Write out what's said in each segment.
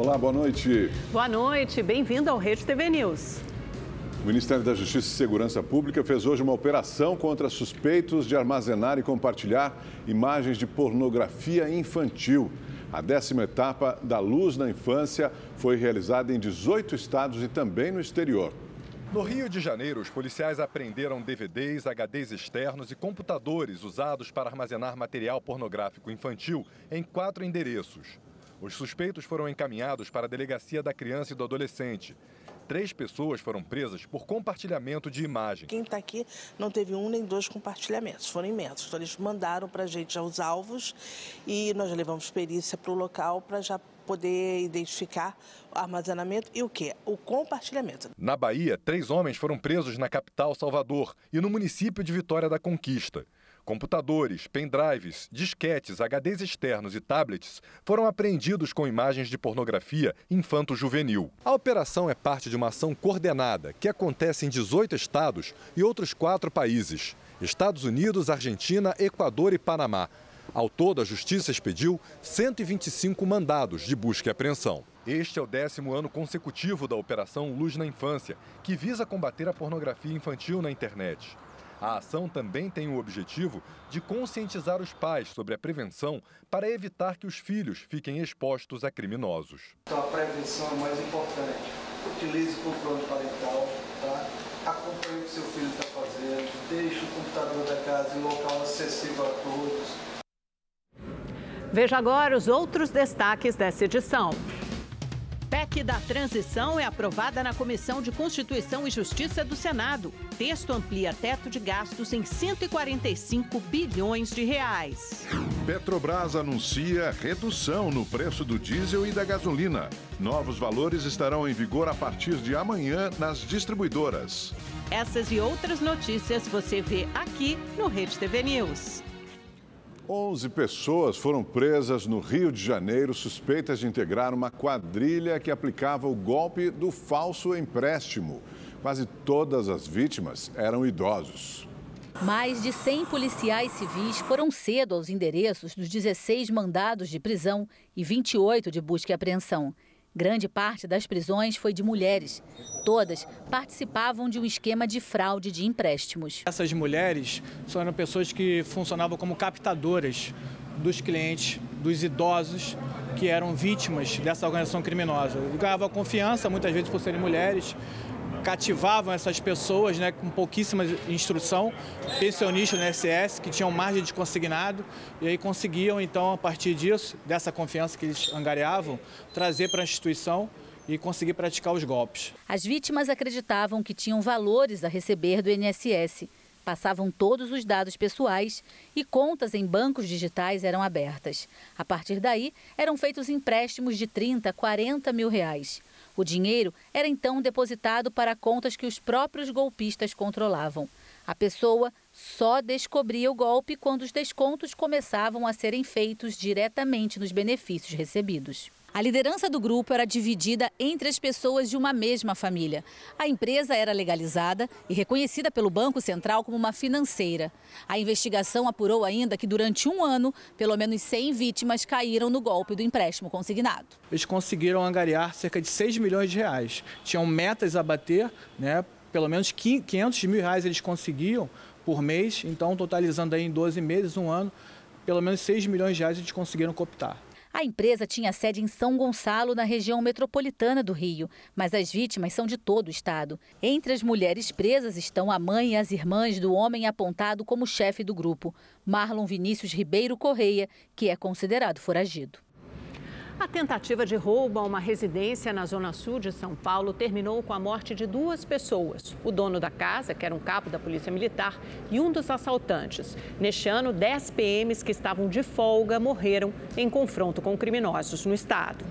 Olá, boa noite. Boa noite, bem-vindo ao Rede TV News. O Ministério da Justiça e Segurança Pública fez hoje uma operação contra suspeitos de armazenar e compartilhar imagens de pornografia infantil. A 10ª etapa da Luz na Infância foi realizada em 18 estados e também no exterior. No Rio de Janeiro, os policiais apreenderam DVDs, HDs externos e computadores usados para armazenar material pornográfico infantil em 4 endereços. Os suspeitos foram encaminhados para a Delegacia da Criança e do Adolescente. 3 pessoas foram presas por compartilhamento de imagem. Quem está aqui não teve 1 nem 2 compartilhamentos, foram imensos. Então eles mandaram para a gente já os alvos e nós já levamos perícia para o local para já poder identificar o armazenamento e o quê? O compartilhamento. Na Bahia, 3 homens foram presos na capital Salvador e no município de Vitória da Conquista. Computadores, pendrives, disquetes, HDs externos e tablets foram apreendidos com imagens de pornografia infanto-juvenil. A operação é parte de uma ação coordenada que acontece em 18 estados e outros 4 países: Estados Unidos, Argentina, Equador e Panamá. Ao todo, a Justiça expediu 125 mandados de busca e apreensão. Este é o 10º ano consecutivo da Operação Luz na Infância, que visa combater a pornografia infantil na internet. A ação também tem o objetivo de conscientizar os pais sobre a prevenção para evitar que os filhos fiquem expostos a criminosos. Então a prevenção é mais importante. Utilize o controle parental, tá? Acompanhe o que seu filho está fazendo, deixe o computador da casa em local acessível a todos. Veja agora os outros destaques dessa edição. PEC da transição é aprovada na Comissão de Constituição e Justiça do Senado. Texto amplia teto de gastos em 145 bilhões de reais. Petrobras anuncia redução no preço do diesel e da gasolina. Novos valores estarão em vigor a partir de amanhã nas distribuidoras. Essas e outras notícias você vê aqui no Rede TV News. 11 pessoas foram presas no Rio de Janeiro suspeitas de integrar uma quadrilha que aplicava o golpe do falso empréstimo. Quase todas as vítimas eram idosos. Mais de 100 policiais civis foram cedo aos endereços dos 16 mandados de prisão e 28 de busca e apreensão. Grande parte das prisões foi de mulheres. Todas participavam de um esquema de fraude de empréstimos. Essas mulheres eram pessoas que funcionavam como captadoras dos clientes, dos idosos que eram vítimas dessa organização criminosa. Ganhavam confiança, muitas vezes por serem mulheres, cativavam essas pessoas, com pouquíssima instrução, pensionistas no INSS que tinham margem de consignado e aí conseguiam, então, a partir disso, dessa confiança que eles angariavam, trazer para a instituição e conseguir praticar os golpes. As vítimas acreditavam que tinham valores a receber do INSS. Passavam todos os dados pessoais e contas em bancos digitais eram abertas. A partir daí, eram feitos empréstimos de 30, 40 mil reais. O dinheiro era então depositado para contas que os próprios golpistas controlavam. A pessoa só descobria o golpe quando os descontos começavam a serem feitos diretamente nos benefícios recebidos. A liderança do grupo era dividida entre as pessoas de uma mesma família. A empresa era legalizada e reconhecida pelo Banco Central como uma financeira. A investigação apurou ainda que durante um ano, pelo menos 100 vítimas caíram no golpe do empréstimo consignado. Eles conseguiram angariar cerca de 6 milhões de reais. Tinham metas a bater, pelo menos 500 mil reais eles conseguiam por mês, então totalizando aí em 12 meses, um ano, pelo menos 6 milhões de reais eles conseguiram cooptar. A empresa tinha sede em São Gonçalo, na região metropolitana do Rio, mas as vítimas são de todo o estado. Entre as mulheres presas estão a mãe e as irmãs do homem apontado como chefe do grupo, Marlon Vinícius Ribeiro Correia, que é considerado foragido. A tentativa de roubo a uma residência na zona sul de São Paulo terminou com a morte de 2 pessoas. O dono da casa, que era um cabo da Polícia Militar, e um dos assaltantes. Neste ano, 10 PMs que estavam de folga morreram em confronto com criminosos no estado.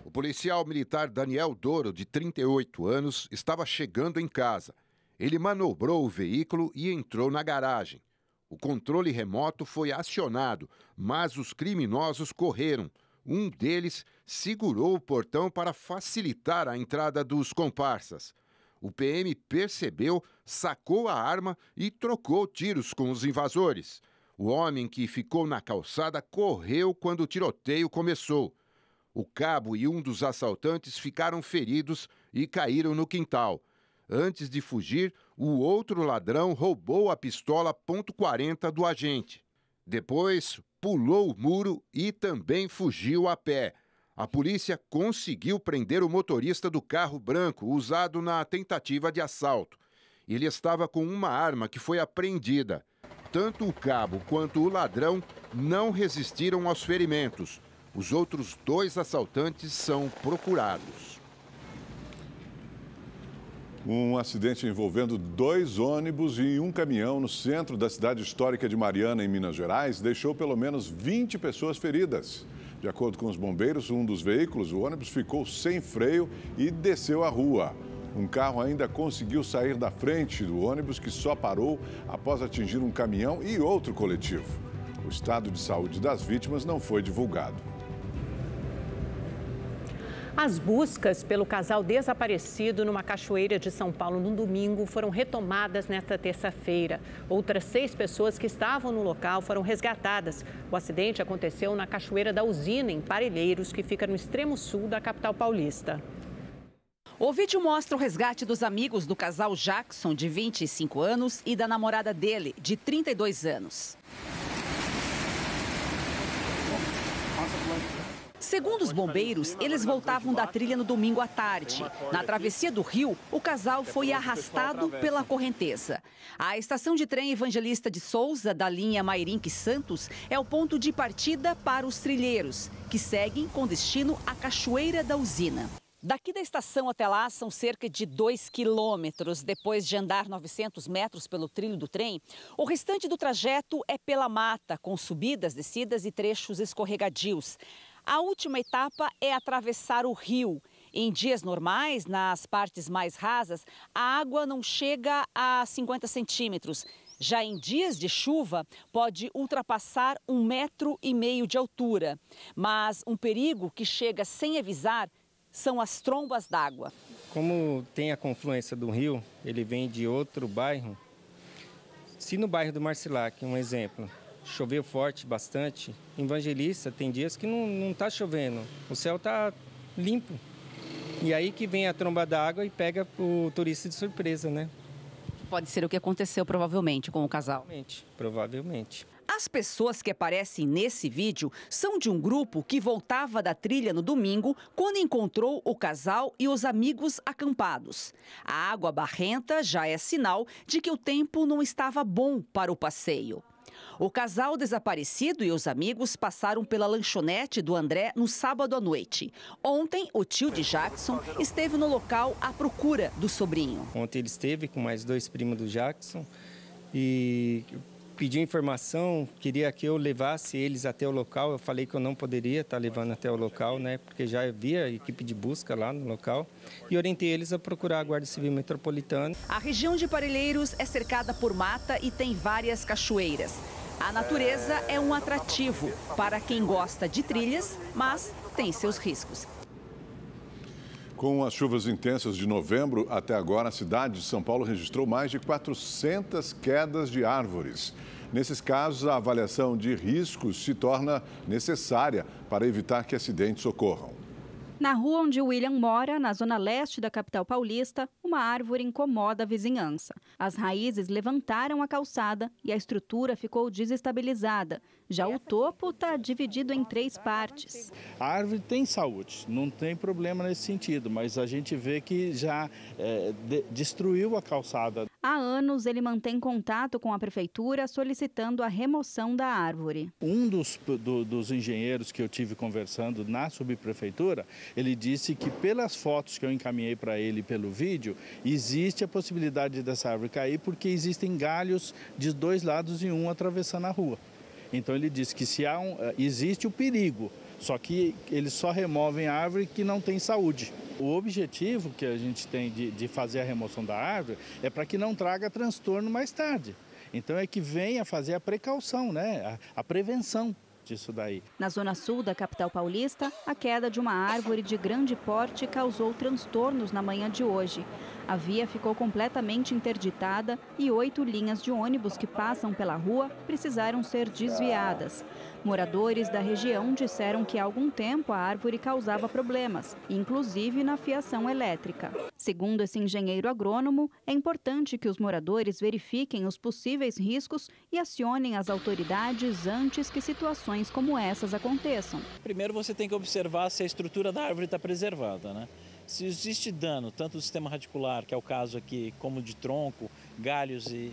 O policial militar Daniel Doro, de 38 anos, estava chegando em casa. Ele manobrou o veículo e entrou na garagem. O controle remoto foi acionado, mas os criminosos correram. Um deles segurou o portão para facilitar a entrada dos comparsas. O PM percebeu, sacou a arma e trocou tiros com os invasores. O homem que ficou na calçada correu quando o tiroteio começou. O cabo e um dos assaltantes ficaram feridos e caíram no quintal. Antes de fugir, o outro ladrão roubou a pistola .40 do agente. Depois, pulou o muro e também fugiu a pé. A polícia conseguiu prender o motorista do carro branco usado na tentativa de assalto. Ele estava com uma arma que foi apreendida. Tanto o cabo quanto o ladrão não resistiram aos ferimentos. Os outros 2 assaltantes são procurados. Um acidente envolvendo 2 ônibus e um caminhão no centro da cidade histórica de Mariana, em Minas Gerais, deixou pelo menos 20 pessoas feridas. De acordo com os bombeiros, um dos veículos, o ônibus, ficou sem freio e desceu a rua. Um carro ainda conseguiu sair da frente do ônibus, que só parou após atingir um caminhão e outro coletivo. O estado de saúde das vítimas não foi divulgado. As buscas pelo casal desaparecido numa cachoeira de São Paulo no domingo foram retomadas nesta terça-feira. Outras 6 pessoas que estavam no local foram resgatadas. O acidente aconteceu na Cachoeira da Usina, em Parelheiros, que fica no extremo sul da capital paulista. O vídeo mostra o resgate dos amigos do casal Jackson, de 25 anos, e da namorada dele, de 32 anos. Segundo os bombeiros, eles voltavam da trilha no domingo à tarde. Na travessia do rio, o casal foi arrastado pela correnteza. A estação de trem Evangelista de Souza, da linha Mairinque-Santos, é o ponto de partida para os trilheiros, que seguem com destino à Cachoeira da Usina. Daqui da estação até lá são cerca de 2 quilômetros. Depois de andar 900 metros pelo trilho do trem, o restante do trajeto é pela mata, com subidas, descidas e trechos escorregadios. A última etapa é atravessar o rio. Em dias normais, nas partes mais rasas, a água não chega a 50 centímetros. Já em dias de chuva, pode ultrapassar 1,5 metros de altura. Mas um perigo que chega sem avisar são as trombas d'água. Como tem a confluência do rio, ele vem de outro bairro. Se no bairro do Marcilac, um exemplo, choveu forte, bastante, em Evangelista tem dias que não está chovendo, o céu está limpo. E aí que vem a tromba d'água e pega o turista de surpresa, né? Pode ser o que aconteceu provavelmente com o casal. Provavelmente. As pessoas que aparecem nesse vídeo são de um grupo que voltava da trilha no domingo, quando encontrou o casal e os amigos acampados. A água barrenta já é sinal de que o tempo não estava bom para o passeio. O casal desaparecido e os amigos passaram pela lanchonete do André no sábado à noite. Ontem, o tio de Jackson esteve no local à procura do sobrinho. Ontem ele esteve com mais 2 primos do Jackson e pediu informação, queria que eu levasse eles até o local. Eu falei que eu não poderia estar levando até o local, né? Porque já havia equipe de busca lá no local. E orientei eles a procurar a Guarda Civil Metropolitana. A região de Parelheiros é cercada por mata e tem várias cachoeiras. A natureza é um atrativo para quem gosta de trilhas, mas tem seus riscos. Com as chuvas intensas de novembro até agora, a cidade de São Paulo registrou mais de 400 quedas de árvores. Nesses casos, a avaliação de riscos se torna necessária para evitar que acidentes ocorram. Na rua onde William mora, na zona leste da capital paulista, uma árvore incomoda a vizinhança. As raízes levantaram a calçada e a estrutura ficou desestabilizada. Já o topo está dividido em 3 partes. A árvore tem saúde, não tem problema nesse sentido, mas a gente vê que já destruiu a calçada. Há anos, ele mantém contato com a prefeitura solicitando a remoção da árvore. Um dos engenheiros que eu tive conversando na subprefeitura, ele disse que pelas fotos que eu encaminhei para ele pelo vídeo, existe a possibilidade dessa árvore cair porque existem galhos de 2 lados e um atravessando a rua. Então ele disse que se existe o perigo, só que eles só removem a árvore que não tem saúde. O objetivo que a gente tem de fazer a remoção da árvore é para que não traga transtorno mais tarde. Então é que venha fazer a precaução, né? A prevenção disso daí. Na zona sul da capital paulista, a queda de uma árvore de grande porte causou transtornos na manhã de hoje. A via ficou completamente interditada e 8 linhas de ônibus que passam pela rua precisaram ser desviadas. Moradores da região disseram que há algum tempo a árvore causava problemas, inclusive na fiação elétrica. Segundo esse engenheiro agrônomo, é importante que os moradores verifiquem os possíveis riscos e acionem as autoridades antes que situações como essas aconteçam. Primeiro você tem que observar se a estrutura da árvore está preservada, né? Se existe dano, tanto do sistema radicular, que é o caso aqui, como de tronco, galhos e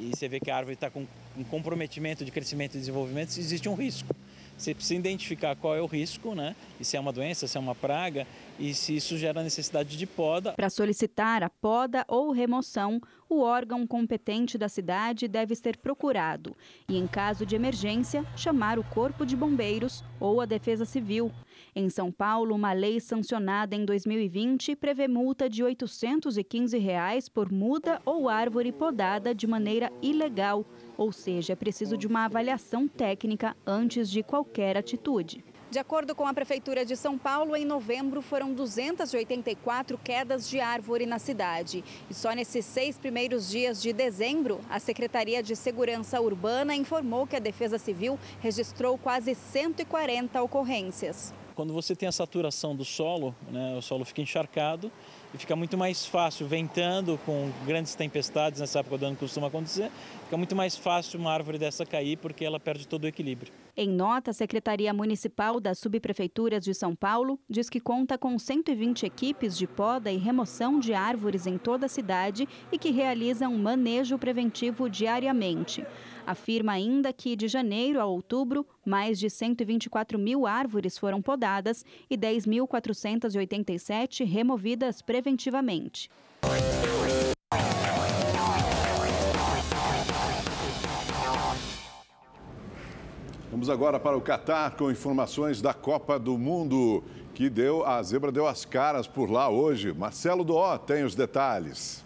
você vê que a árvore está com um comprometimento de crescimento e desenvolvimento, se existe um risco. Você precisa identificar qual é o risco, né? E se é uma doença, se é uma praga e se isso gera necessidade de poda. Para solicitar a poda ou remoção, o órgão competente da cidade deve ser procurado e, em caso de emergência, chamar o Corpo de Bombeiros ou a Defesa Civil. Em São Paulo, uma lei sancionada em 2020 prevê multa de R$ 815 por muda ou árvore podada de maneira ilegal, ou seja, é preciso de uma avaliação técnica antes de qualquer atitude. De acordo com a Prefeitura de São Paulo, em novembro foram 284 quedas de árvore na cidade. E só nesses 6 primeiros dias de dezembro, a Secretaria de Segurança Urbana informou que a Defesa Civil registrou quase 140 ocorrências. Quando você tem a saturação do solo, né, o solo fica encharcado e fica muito mais fácil, ventando com grandes tempestades, nessa época do ano costuma acontecer, fica muito mais fácil uma árvore dessa cair porque ela perde todo o equilíbrio. Em nota, a Secretaria Municipal das Subprefeituras de São Paulo diz que conta com 120 equipes de poda e remoção de árvores em toda a cidade e que realizam manejo preventivo diariamente. Afirma ainda que, de janeiro a outubro, mais de 124 mil árvores foram podadas e 10.487 removidas preventivamente. Vamos agora para o Catar com informações da Copa do Mundo, que a zebra deu as caras por lá hoje. Marcelo Doó tem os detalhes.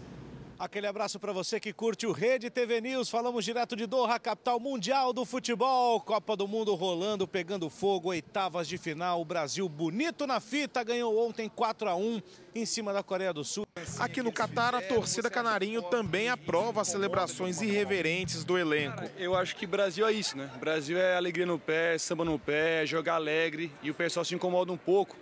Aquele abraço para você que curte o Rede TV News. Falamos direto de Doha, capital mundial do futebol. Copa do Mundo rolando, pegando fogo, oitavas de final. O Brasil bonito na fita, ganhou ontem 4-1 em cima da Coreia do Sul. Aqui no Catar, a torcida canarinho também aprova as celebrações irreverentes do elenco. Eu acho que Brasil é isso, né? Brasil é alegria no pé, samba no pé, jogar alegre e o pessoal se incomoda um pouco.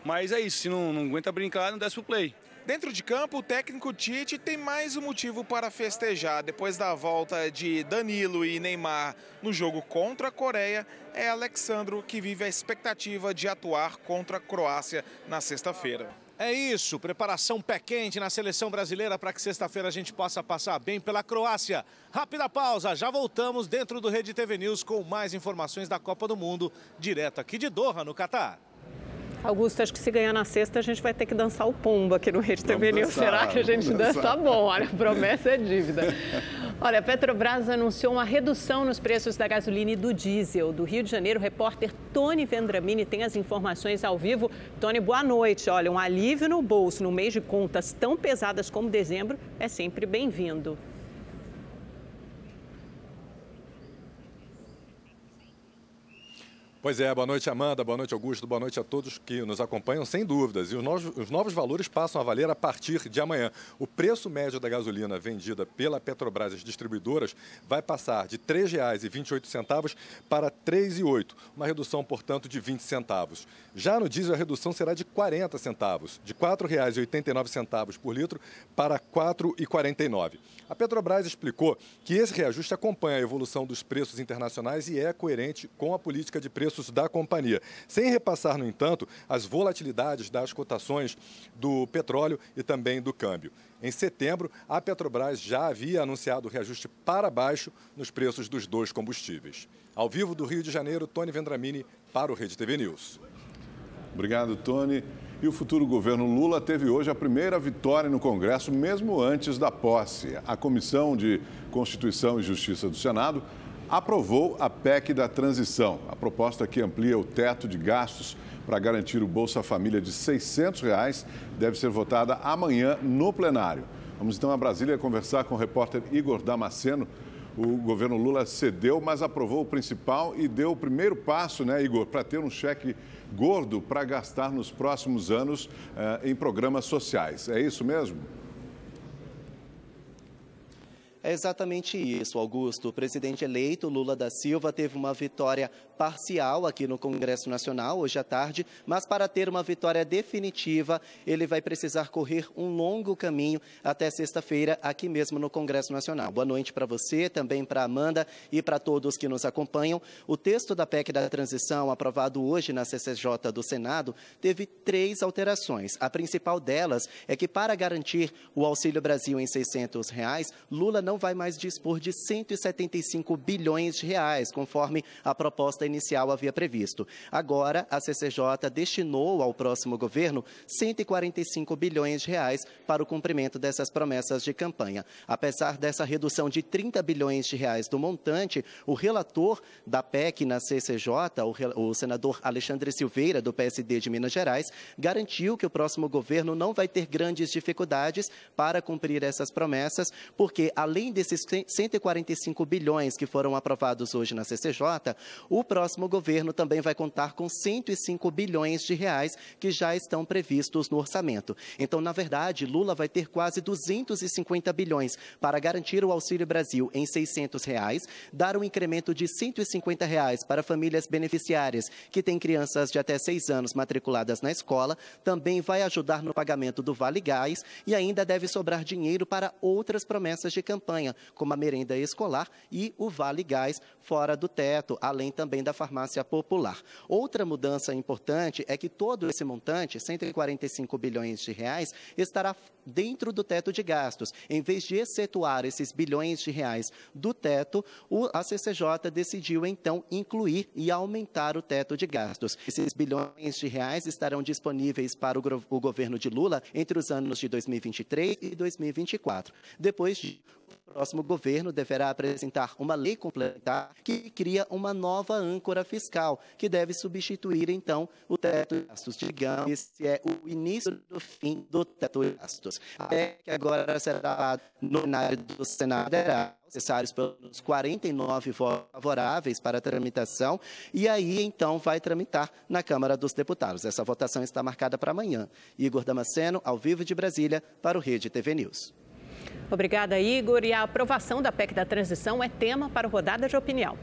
Mas é isso, se não aguenta brincar, não desce pro play. Dentro de campo, o técnico Tite tem mais um motivo para festejar. Depois da volta de Danilo e Neymar no jogo contra a Coreia, é Alexandro que vive a expectativa de atuar contra a Croácia na sexta-feira. É isso, preparação pé quente na seleção brasileira para que sexta-feira a gente possa passar bem pela Croácia. Rápida pausa, já voltamos dentro do Rede TV News com mais informações da Copa do Mundo, direto aqui de Doha, no Catar. Augusto, acho que se ganhar na sexta, a gente vai ter que dançar o pombo aqui no Rede TV News. Será que a gente dança? Tá bom, olha, promessa é dívida. Olha, a Petrobras anunciou uma redução nos preços da gasolina e do diesel. Do Rio de Janeiro, o repórter Tony Vendramini tem as informações ao vivo. Tony, boa noite. Olha, um alívio no bolso no mês de contas tão pesadas como dezembro é sempre bem-vindo. Pois é, boa noite, Amanda, boa noite, Augusto, boa noite a todos que nos acompanham, sem dúvidas. E os novos valores passam a valer a partir de amanhã. O preço médio da gasolina vendida pela Petrobras e as distribuidoras vai passar de R$ 3,28 para R$ 3,08, uma redução, portanto, de 20 centavos. Já no diesel, a redução será de 40 centavos, de R$ 4,89 por litro para R$ 4,49. A Petrobras explicou que esse reajuste acompanha a evolução dos preços internacionais e é coerente com a política de preços da companhia, sem repassar, no entanto, as volatilidades das cotações do petróleo e também do câmbio. Em setembro, a Petrobras já havia anunciado o reajuste para baixo nos preços dos dois combustíveis. Ao vivo do Rio de Janeiro, Tony Vendramini para o Rede TV News. Obrigado, Tony. E o futuro governo Lula teve hoje a primeira vitória no Congresso, mesmo antes da posse. A Comissão de Constituição e Justiça do Senado aprovou a PEC da transição, a proposta que amplia o teto de gastos para garantir o Bolsa Família de R$ 600 deve ser votada amanhã no plenário. Vamos então a Brasília conversar com o repórter Igor Damasceno. O governo Lula cedeu, mas aprovou o principal e deu o primeiro passo, né, Igor, para ter um cheque gordo para gastar nos próximos anos em programas sociais. É isso mesmo? É exatamente isso, Augusto. O presidente eleito, Lula da Silva, teve uma vitória parcial aqui no Congresso Nacional, hoje à tarde, mas para ter uma vitória definitiva, ele vai precisar correr um longo caminho até sexta-feira, aqui mesmo no Congresso Nacional. Boa noite para você, também para Amanda e para todos que nos acompanham. O texto da PEC da transição, aprovado hoje na CCJ do Senado, teve 3 alterações. A principal delas é que, para garantir o Auxílio Brasil em R$ 600, Lula não vai mais dispor de 175 bilhões de reais, conforme a proposta inicial havia previsto. Agora, a CCJ destinou ao próximo governo 145 bilhões de reais para o cumprimento dessas promessas de campanha. Apesar dessa redução de 30 bilhões de reais do montante, o relator da PEC na CCJ, o senador Alexandre Silveira, do PSD de Minas Gerais, garantiu que o próximo governo não vai ter grandes dificuldades para cumprir essas promessas, porque, além desses 145 bilhões que foram aprovados hoje na CCJ, o próximo governo também vai contar com 105 bilhões de reais que já estão previstos no orçamento. Então, na verdade, Lula vai ter quase 250 bilhões para garantir o Auxílio Brasil em R$ 600, dar um incremento de R$ 150 para famílias beneficiárias que têm crianças de até 6 anos matriculadas na escola, também vai ajudar no pagamento do Vale Gás e ainda deve sobrar dinheiro para outras promessas de campanha, como a merenda escolar e o Vale Gás fora do teto, além também da farmácia popular. Outra mudança importante é que todo esse montante, 145 bilhões de reais, estará dentro do teto de gastos. Em vez de excetuar esses bilhões de reais do teto, a CCJ decidiu então incluir e aumentar o teto de gastos. Esses bilhões de reais estarão disponíveis para o governo de Lula entre os anos de 2023 e 2024. Depois de o próximo governo deverá apresentar uma lei complementar que cria uma nova âncora fiscal, que deve substituir, então, o teto de gastos. Digamos, esse é o início do fim do teto de gastos. A PEC agora será no plenário do Senado Federal, necessários pelos 49 votos favoráveis para a tramitação, e aí, então, vai tramitar na Câmara dos Deputados. Essa votação está marcada para amanhã. Igor Damasceno, ao vivo de Brasília, para o Rede TV News. Obrigada, Igor. E a aprovação da PEC da transição é tema para o Rodada de Opinião.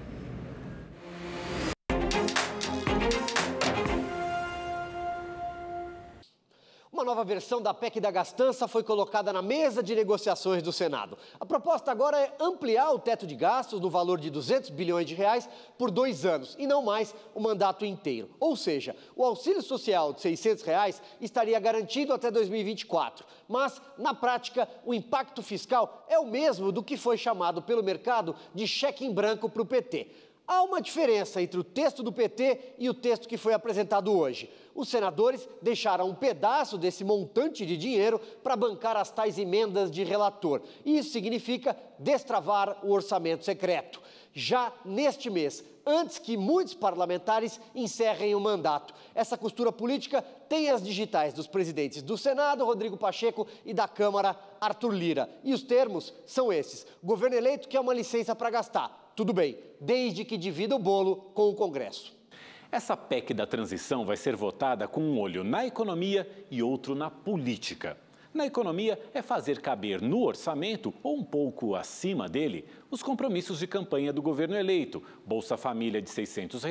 Uma nova versão da PEC da gastança foi colocada na mesa de negociações do Senado. A proposta agora é ampliar o teto de gastos no valor de 200 bilhões de reais por 2 anos e não mais o mandato inteiro. Ou seja, o auxílio social de R$ 600 estaria garantido até 2024. Mas, na prática, o impacto fiscal é o mesmo do que foi chamado pelo mercado de cheque em branco para o PT. Há uma diferença entre o texto do PT e o texto que foi apresentado hoje. Os senadores deixaram um pedaço desse montante de dinheiro para bancar as tais emendas de relator. E isso significa destravar o orçamento secreto. Já neste mês, antes que muitos parlamentares encerrem o mandato. Essa costura política tem as digitais dos presidentes do Senado, Rodrigo Pacheco, e da Câmara, Arthur Lira. E os termos são esses. O governo eleito quer uma licença para gastar. Tudo bem, desde que divida o bolo com o Congresso. Essa PEC da transição vai ser votada com um olho na economia e outro na política. Na economia é fazer caber no orçamento, ou um pouco acima dele, os compromissos de campanha do governo eleito. Bolsa Família de R$ 600,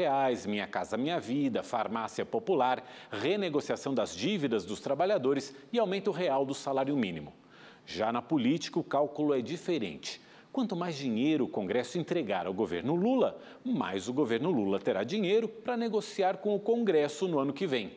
Minha Casa Minha Vida, farmácia popular, renegociação das dívidas dos trabalhadores e aumento real do salário mínimo. Já na política, o cálculo é diferente. Quanto mais dinheiro o Congresso entregar ao governo Lula, mais o governo Lula terá dinheiro para negociar com o Congresso no ano que vem.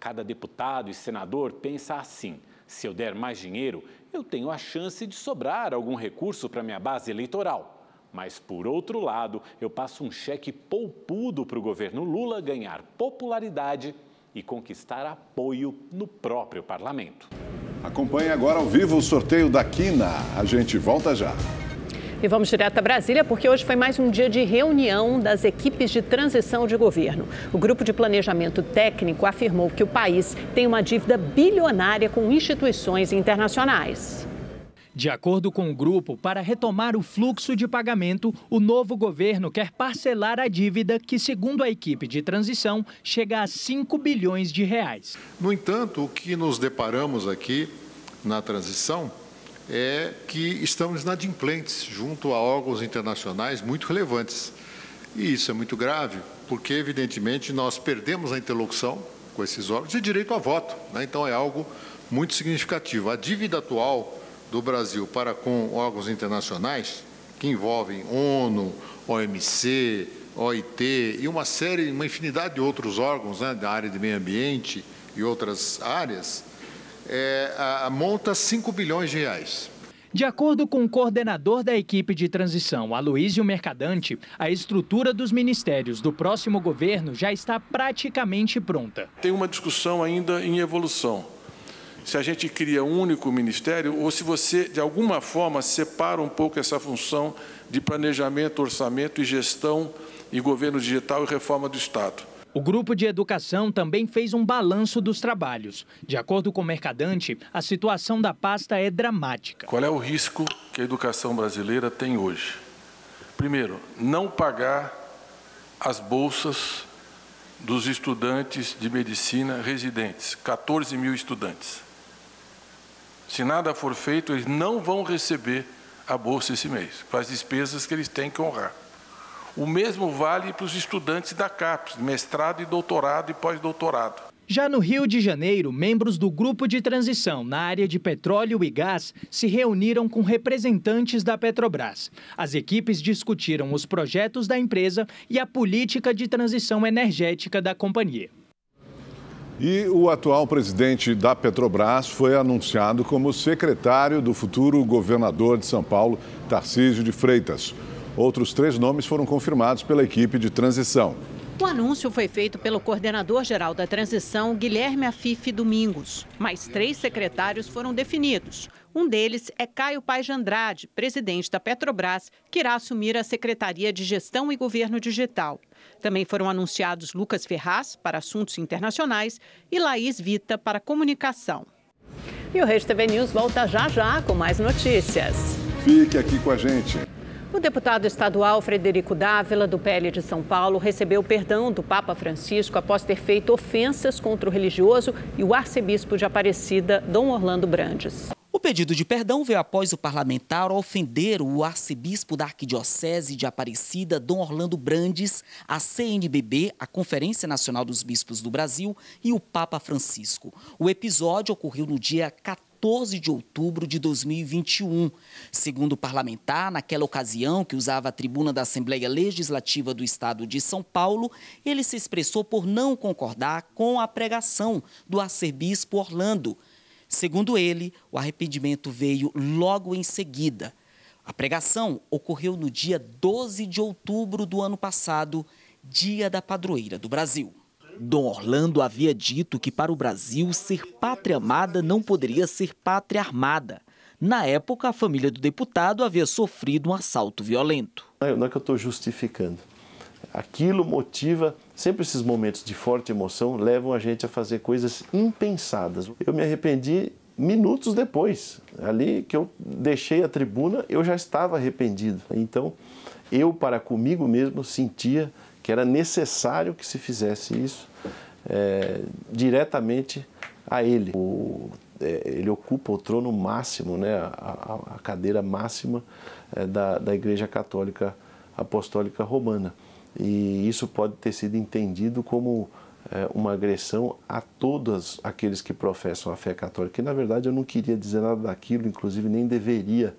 Cada deputado e senador pensa assim: se eu der mais dinheiro, eu tenho a chance de sobrar algum recurso para minha base eleitoral. Mas, por outro lado, eu passo um cheque poupudo para o governo Lula ganhar popularidade e conquistar apoio no próprio parlamento. Acompanhe agora ao vivo o sorteio da Quina. A gente volta já. E vamos direto a Brasília, porque hoje foi mais um dia de reunião das equipes de transição de governo. O Grupo de Planejamento Técnico afirmou que o país tem uma dívida bilionária com instituições internacionais. De acordo com o grupo, para retomar o fluxo de pagamento, o novo governo quer parcelar a dívida que, segundo a equipe de transição, chega a 5 bilhões de reais. No entanto, o que nos deparamos aqui na transição é que estamos inadimplentes junto a órgãos internacionais muito relevantes. E isso é muito grave, porque, evidentemente, nós perdemos a interlocução com esses órgãos e direito a voto, né? Então, é algo muito significativo. A dívida atual do Brasil para com órgãos internacionais, que envolvem ONU, OMC, OIT e uma infinidade de outros órgãos, né, da área de meio ambiente e outras áreas, monta 5 bilhões de reais. De acordo com o coordenador da equipe de transição, Aloísio Mercadante, a estrutura dos ministérios do próximo governo já está praticamente pronta. Tem uma discussão ainda em evolução. Se a gente cria um único ministério ou se você, de alguma forma, separa um pouco essa função de planejamento, orçamento e gestão e governo digital e reforma do Estado. O grupo de educação também fez um balanço dos trabalhos. De acordo com o Mercadante, a situação da pasta é dramática. Qual é o risco que a educação brasileira tem hoje? Primeiro, não pagar as bolsas dos estudantes de medicina residentes, 14 mil estudantes. Se nada for feito, eles não vão receber a bolsa esse mês, com as despesas que eles têm que honrar. O mesmo vale para os estudantes da CAPES, mestrado e doutorado e pós-doutorado. Já no Rio de Janeiro, membros do grupo de transição na área de petróleo e gás se reuniram com representantes da Petrobras. As equipes discutiram os projetos da empresa e a política de transição energética da companhia. E o atual presidente da Petrobras foi anunciado como secretário do futuro governador de São Paulo, Tarcísio de Freitas. Outros 3 nomes foram confirmados pela equipe de transição. O anúncio foi feito pelo coordenador-geral da transição, Guilherme Afife Domingos. Mais 3 secretários foram definidos. Um deles é Caio Paes de Andrade, presidente da Petrobras, que irá assumir a Secretaria de Gestão e Governo Digital. Também foram anunciados Lucas Ferraz, para Assuntos Internacionais, e Laís Vita, para Comunicação. E o Rede TV News volta já com mais notícias. Fique aqui com a gente. O deputado estadual Frederico Dávila, do PL de São Paulo, recebeu perdão do Papa Francisco após ter feito ofensas contra o religioso e o arcebispo de Aparecida, Dom Orlando Brandes. O pedido de perdão veio após o parlamentar ofender o arcebispo da Arquidiocese de Aparecida, Dom Orlando Brandes, a CNBB, a Conferência Nacional dos Bispos do Brasil, e o Papa Francisco. O episódio ocorreu no dia 14 de outubro de 2021. Segundo o parlamentar, naquela ocasião que usava a tribuna da Assembleia Legislativa do Estado de São Paulo, ele se expressou por não concordar com a pregação do arcebispo Orlando. Segundo ele, o arrependimento veio logo em seguida. A pregação ocorreu no dia 12 de outubro do ano passado, dia da padroeira do Brasil. Dom Orlando havia dito que para o Brasil ser pátria amada não poderia ser pátria armada. Na época, a família do deputado havia sofrido um assalto violento. Não é que eu estou justificando. Aquilo motiva, sempre esses momentos de forte emoção levam a gente a fazer coisas impensadas. Eu me arrependi minutos depois. Ali que eu deixei a tribuna, eu já estava arrependido. Então, eu para comigo mesmo sentia que era necessário que se fizesse isso diretamente a ele. Ele ocupa o trono máximo, né, a cadeira máxima da Igreja Católica Apostólica Romana. E isso pode ter sido entendido como uma agressão a todos aqueles que professam a fé católica. E, na verdade, eu não queria dizer nada daquilo, inclusive nem deveria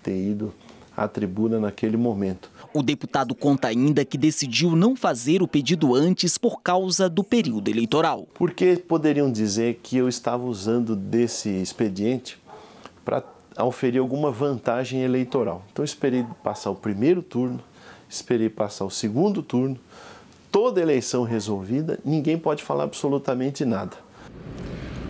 ter ido à tribuna naquele momento. O deputado conta ainda que decidiu não fazer o pedido antes por causa do período eleitoral. Porque poderiam dizer que eu estava usando desse expediente para oferir alguma vantagem eleitoral. Então, eu esperei passar o primeiro turno, esperei passar o segundo turno, toda eleição resolvida, ninguém pode falar absolutamente nada.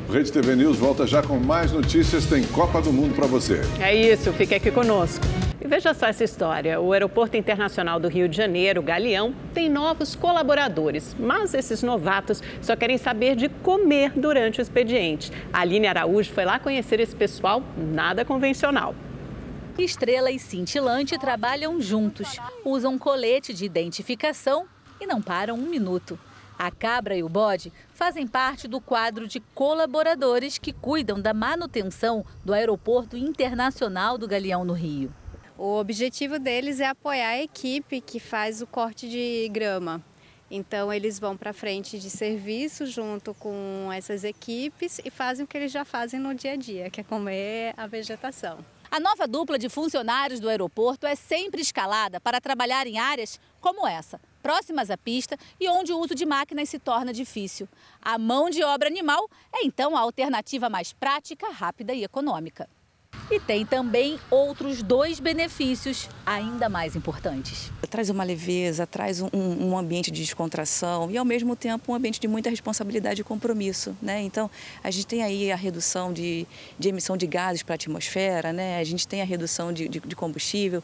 O Rede TV News volta já com mais notícias, tem Copa do Mundo para você. É isso, fique aqui conosco. E veja só essa história, o Aeroporto Internacional do Rio de Janeiro, Galeão, tem novos colaboradores, mas esses novatos só querem saber de comer durante o expediente. A Aline Araújo foi lá conhecer esse pessoal nada convencional. Estrela e Cintilante trabalham juntos, usam colete de identificação e não param um minuto. A cabra e o bode fazem parte do quadro de colaboradores que cuidam da manutenção do Aeroporto Internacional do Galeão, no Rio. O objetivo deles é apoiar a equipe que faz o corte de grama. Então, eles vão para frente de serviço junto com essas equipes e fazem o que eles já fazem no dia a dia, que é comer a vegetação. A nova dupla de funcionários do aeroporto é sempre escalada para trabalhar em áreas como essa, próximas à pista e onde o uso de máquinas se torna difícil. A mão de obra animal é então a alternativa mais prática, rápida e econômica. E tem também outros 2 benefícios ainda mais importantes. Traz uma leveza, traz um ambiente de descontração e, ao mesmo tempo, um ambiente de muita responsabilidade e compromisso, né? Então, a gente tem aí a redução de emissão de gases para a atmosfera, né? A gente tem a redução de combustível.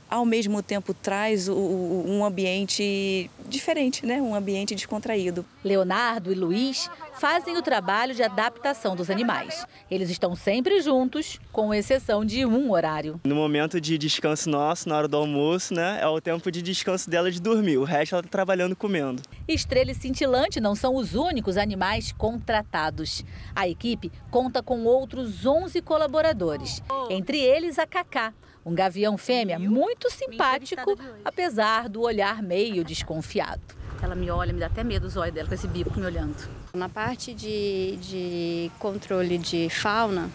Ao mesmo tempo, traz um ambiente diferente, né? Um ambiente descontraído. Leonardo e Luiz fazem o trabalho de adaptação dos animais. Eles estão sempre juntos, com exceção de um horário. No momento de descanso nosso, na hora do almoço, né? É o tempo de descanso dela de dormir. O resto ela está trabalhando comendo. Estrela e cintilante não são os únicos animais contratados. A equipe conta com outros 11 colaboradores, entre eles a Cacá, um gavião fêmea muito simpático, apesar do olhar meio desconfiado. Ela me olha, me dá até medo os olhos dela com esse bico me olhando. Na parte de controle de fauna,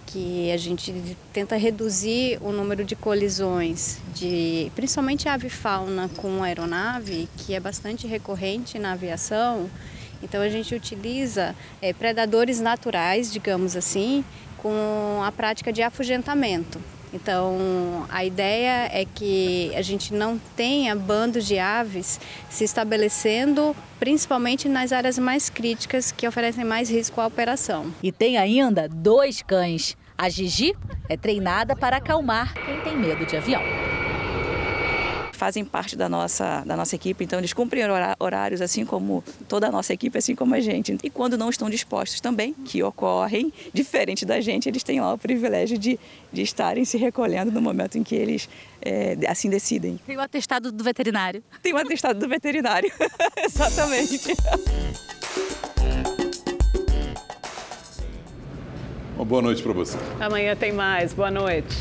que a gente tenta reduzir o número de colisões, principalmente avifauna com aeronave, que é bastante recorrente na aviação. Então a gente utiliza predadores naturais, digamos assim, com a prática de afugentamento. Então, a ideia é que a gente não tenha bandos de aves se estabelecendo, principalmente nas áreas mais críticas que oferecem mais risco à operação. E tem ainda 2 cães. A Gigi é treinada para acalmar quem tem medo de avião. Fazem parte da nossa equipe, então eles cumprem horários assim como toda a nossa equipe, assim como a gente. E quando não estão dispostos também, que ocorrem, diferente da gente, eles têm lá o privilégio de estarem se recolhendo no momento em que eles assim decidem. Tem o atestado do veterinário. Tem o atestado do veterinário, exatamente. Uma boa noite para você. Amanhã tem mais. Boa noite.